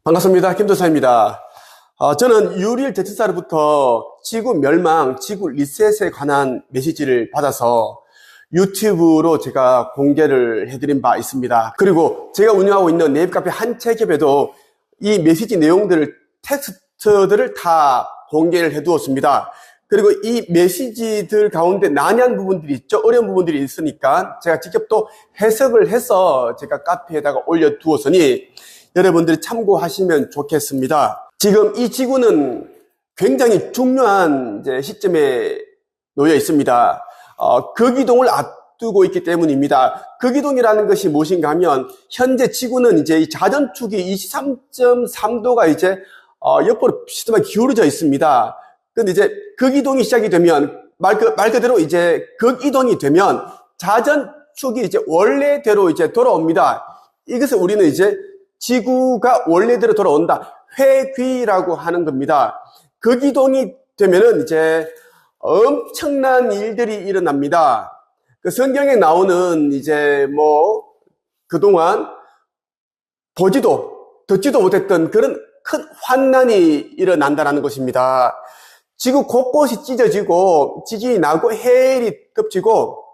반갑습니다. 김도사입니다. 저는 유일 대천사로부터 지구 멸망, 지구 리셋에 관한 메시지를 받아서 유튜브로 제가 공개를 해드린 바 있습니다. 그리고 제가 운영하고 있는 네이버카페 한책협에도 이 메시지 내용들을 텍스트들을 다 공개를 해두었습니다. 그리고 이 메시지들 가운데 난해한 부분들이 있죠. 어려운 부분들이 있으니까 제가 직접 또 해석을 해서 제가 카페에다가 올려두었으니 여러분들이 참고하시면 좋겠습니다. 지금 이 지구는 굉장히 중요한 시점에 놓여 있습니다. 극이동을 앞두고 있기 때문입니다. 극이동이라는 것이 무엇인가 하면 현재 지구는 이제 이 자전축이 23.3도가 이제 옆으로 비스듬하게 기울어져 있습니다. 근데 이제 극이동이 시작이 되면 말 그대로 이제 극이동이 되면 자전축이 이제 원래대로 이제 돌아옵니다. 이것을 우리는 이제 지구가 원래대로 돌아온다. 회귀라고 하는 겁니다. 극이동이 되면은 이제 엄청난 일들이 일어납니다. 그 성경에 나오는 이제 그동안 보지도 듣지도 못했던 그런 큰 환난이 일어난다는 것입니다. 지구 곳곳이 찢어지고 지진이 나고 해일이 덮치고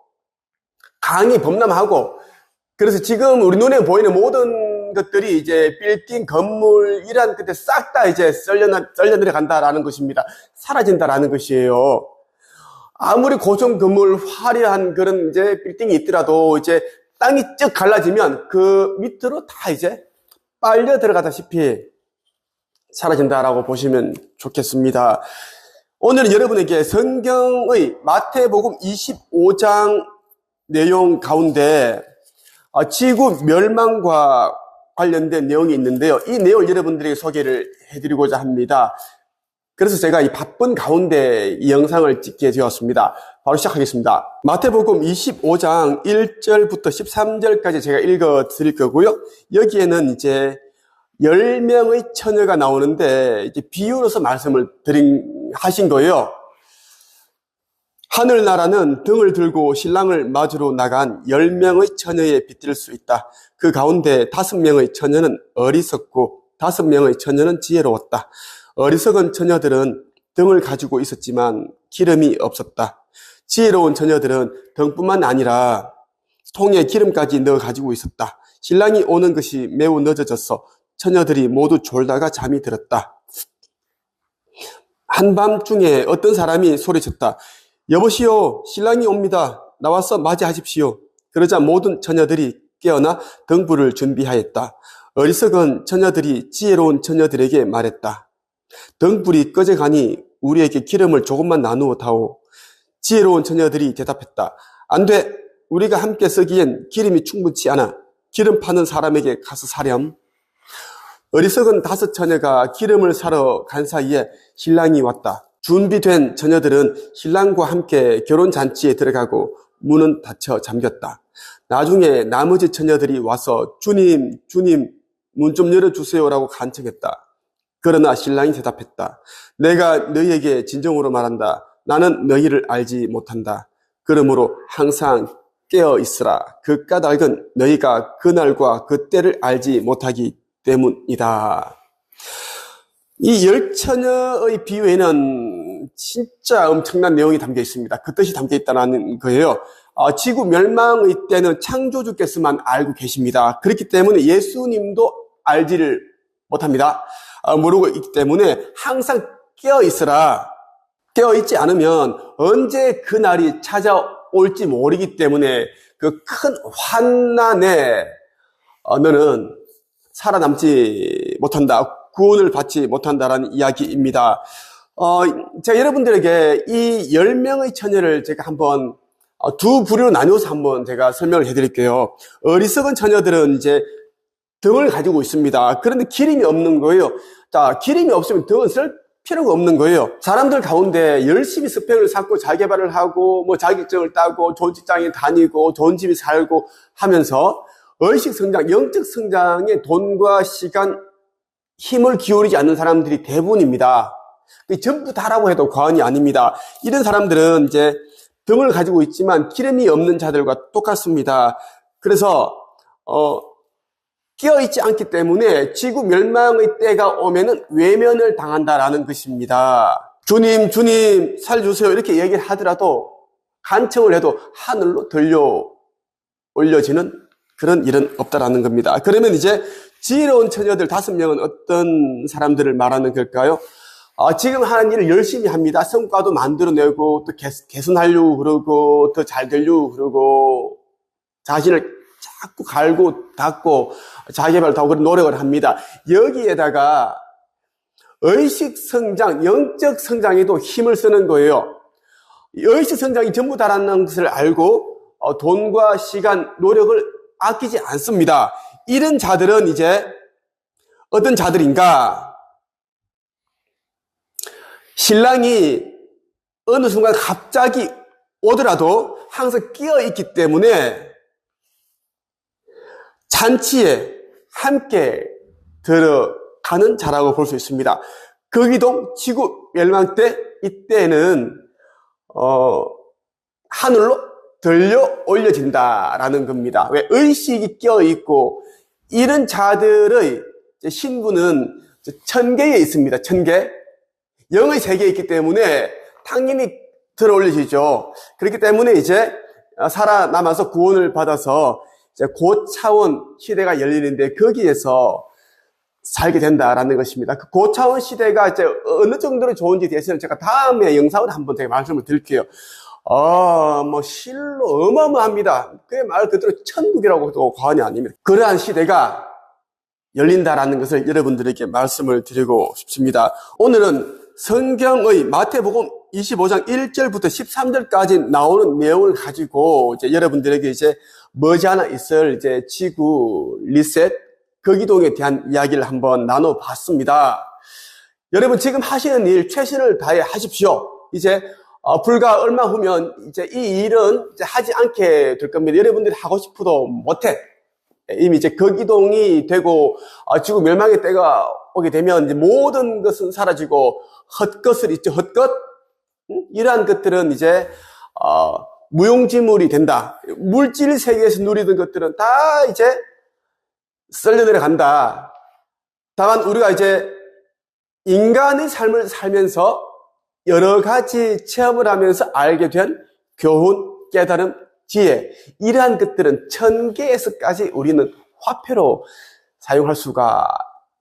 강이 범람하고 그래서 지금 우리 눈에 보이는 모든 것들이 이제 빌딩, 건물, 이러한 것들 싹 다 이제 썰려 내려간다라는 것입니다. 사라진다라는 것이에요. 아무리 고층 건물, 화려한 그런 이제 빌딩이 있더라도 이제 땅이 쭉 갈라지면 그 밑으로 다 이제 빨려 들어가다시피 사라진다라고 보시면 좋겠습니다. 오늘은 여러분에게 성경의 마태복음 25장 내용 가운데 지구 멸망과 관련된 내용이 있는데요. 이 내용을 여러분들에게 소개를 해드리고자 합니다. 그래서 제가 이 바쁜 가운데 이 영상을 찍게 되었습니다. 바로 시작하겠습니다. 마태복음 25장 1절부터 13절까지 제가 읽어 드릴 거고요. 여기에는 이제 10명의 처녀가 나오는데 이제 비유로서 말씀을 하신 거예요. 하늘나라는 등을 들고 신랑을 맞으러 나간 10명의 처녀에 빗댈 수 있다. 그 가운데 5명의 처녀는 어리석고 5명의 처녀는 지혜로웠다. 어리석은 처녀들은 등을 가지고 있었지만 기름이 없었다. 지혜로운 처녀들은 등뿐만 아니라 통에 기름까지 넣어 가지고 있었다. 신랑이 오는 것이 매우 늦어져서 처녀들이 모두 졸다가 잠이 들었다. 한밤중에 어떤 사람이 소리쳤다. 여보시오, 신랑이 옵니다. 나와서 맞이하십시오. 그러자 모든 처녀들이 깨어나 등불을 준비하였다. 어리석은 처녀들이 지혜로운 처녀들에게 말했다. 등불이 꺼져가니 우리에게 기름을 조금만 나누어 다오. 지혜로운 처녀들이 대답했다. 안 돼. 우리가 함께 쓰기엔 기름이 충분치 않아. 기름 파는 사람에게 가서 사렴. 어리석은 5 처녀가 기름을 사러 간 사이에 신랑이 왔다. 준비된 처녀들은 신랑과 함께 결혼잔치에 들어가고 문은 닫혀 잠겼다. 나중에 나머지 처녀들이 와서 주님, 문 좀 열어주세요라고 간청했다. 그러나 신랑이 대답했다. 내가 너희에게 진정으로 말한다. 나는 너희를 알지 못한다. 그러므로 항상 깨어 있으라. 그 까닭은 너희가 그날과 그 때를 알지 못하기 때문이다. 이 10처녀의 비유에는 진짜 엄청난 내용이 담겨 있습니다. 그 뜻이 담겨 있다는 거예요. 지구 멸망의 때는 창조주께서만 알고 계십니다. 그렇기 때문에 예수님도 알지를 못합니다. 모르고 있기 때문에 항상 깨어있으라. 깨어있지 않으면 언제 그날이 찾아올지 모르기 때문에 그 큰 환난에 너는 살아남지 못한다. 구원을 받지 못한다라는 이야기입니다. 제가 여러분들에게 이 10명의 처녀를 제가 한번 두 부류로 나누어서 한번 제가 설명을 해드릴게요. 어리석은 처녀들은 이제 등을 가지고 있습니다. 그런데 기름이 없는 거예요. 자, 기름이 없으면 등은 쓸 필요가 없는 거예요. 사람들 가운데 열심히 스펙을 쌓고 자기개발을 하고 자격증을 따고 좋은 직장에 다니고 좋은 집에 살고 하면서 의식 성장, 영적 성장에 돈과 시간, 힘을 기울이지 않는 사람들이 대부분입니다. 전부 다라고 해도 과언이 아닙니다. 이런 사람들은 이제 등을 가지고 있지만 기름이 없는 자들과 똑같습니다. 그래서 끼어있지 않기 때문에 지구 멸망의 때가 오면은 외면을 당한다라는 것입니다. 주님, 주님, 살려주세요. 이렇게 얘기를 하더라도 간청을 해도 하늘로 들려 올려지는 그런 일은 없다라는 겁니다. 그러면 이제 지혜로운 처녀들 5명은 어떤 사람들을 말하는 걸까요? 지금 하는 일을 열심히 합니다. 성과도 만들어내고 또 개선하려고 그러고 더 잘 되려고 그러고 자신을 자꾸 갈고 닦고 자기개발도 하고 그런 노력을 합니다. 여기에다가 의식 성장, 영적 성장에도 힘을 쓰는 거예요. 의식 성장이 전부 다라는 것을 알고 돈과 시간, 노력을 아끼지 않습니다. 이런 자들은 이제 어떤 자들인가? 신랑이 어느 순간 갑자기 오더라도 항상 끼어 있기 때문에 잔치에 함께 들어가는 자라고 볼 수 있습니다. 거기도 지구 멸망 때 이때는 하늘로 들려 올려진다라는 겁니다. 왜? 의식이 껴 있고 이런 자들의 신분은 천계에 있습니다. 천계. 영의 세계에 있기 때문에 당연히 들어 올려지죠. 그렇기 때문에 이제 살아남아서 구원을 받아서 이제 고차원 시대가 열리는데 거기에서 살게 된다라는 것입니다. 그 고차원 시대가 이제 어느 정도로 좋은지 대해서는 제가 다음에 영상을 한번 제가 말씀을 드릴게요. 실로 어마어마합니다. 그게 말 그대로 천국이라고도 과언이 아닙니다. 그러한 시대가 열린다라는 것을 여러분들에게 말씀을 드리고 싶습니다. 오늘은 성경의 마태복음 25장 1절부터 13절까지 나오는 내용을 가지고 이제 여러분들에게 이제 머지않아 있을 이제 지구 리셋 거기동에 대한 이야기를 한번 나눠봤습니다. 여러분 지금 하시는 일 최선을 다해 하십시오. 이제 불과 얼마 후면 이제 이 일은 이제 하지 않게 될 겁니다. 여러분들이 하고 싶어도 못해. 이미 이제 거기동이 되고 지구 멸망의 때가 오게 되면 이제 모든 것은 사라지고 헛것을 있죠. 헛것. 이러한 것들은 이제 무용지물이 된다. 물질 세계에서 누리던 것들은 다 이제 썰려 내려간다. 다만 우리가 이제 인간의 삶을 살면서 여러 가지 체험을 하면서 알게 된 교훈, 깨달음, 지혜, 이러한 것들은 천계에서까지 우리는 화폐로 사용할 수가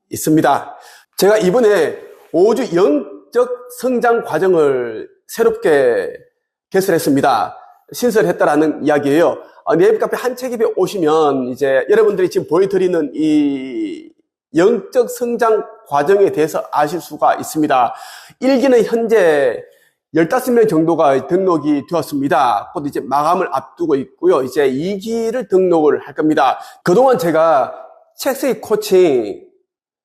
있습니다. 제가 이번에 5주 영적 성장 과정을 새롭게 개설했습니다. 신설했다라는 이야기예요. 네이버카페 한책입에 오시면 이제 여러분들이 지금 보여드리는 이 영적 성장 과정에 대해서 아실 수가 있습니다. 1기는 현재 15명 정도가 등록이 되었습니다. 곧 이제 마감을 앞두고 있고요. 이제 2기를 등록을 할 겁니다. 그동안 제가 책쓰기 코칭,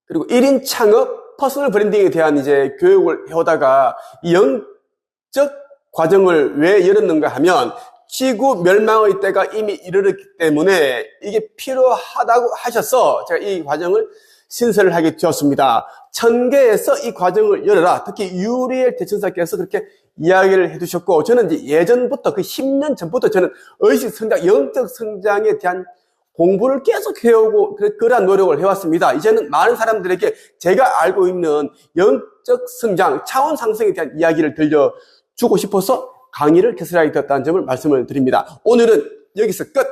그리고 1인 창업, 퍼스널 브랜딩에 대한 이제 교육을 해오다가 이 영적 과정을 왜 열었는가 하면 지구 멸망의 때가 이미 이르렀기 때문에 이게 필요하다고 하셔서 제가 이 과정을 신설을 하게 되었습니다. 천계에서 이 과정을 열어라. 특히 유리엘 대천사께서 그렇게 이야기를 해두셨고, 저는 이제 예전부터 그 10년 전부터 저는 의식 성장, 영적 성장에 대한 공부를 계속 해오고 그러한 노력을 해왔습니다. 이제는 많은 사람들에게 제가 알고 있는 영적 성장, 차원 상승에 대한 이야기를 들려주고 싶어서 강의를 개설하게 되었다는 점을 말씀을 드립니다. 오늘은 여기서 끝!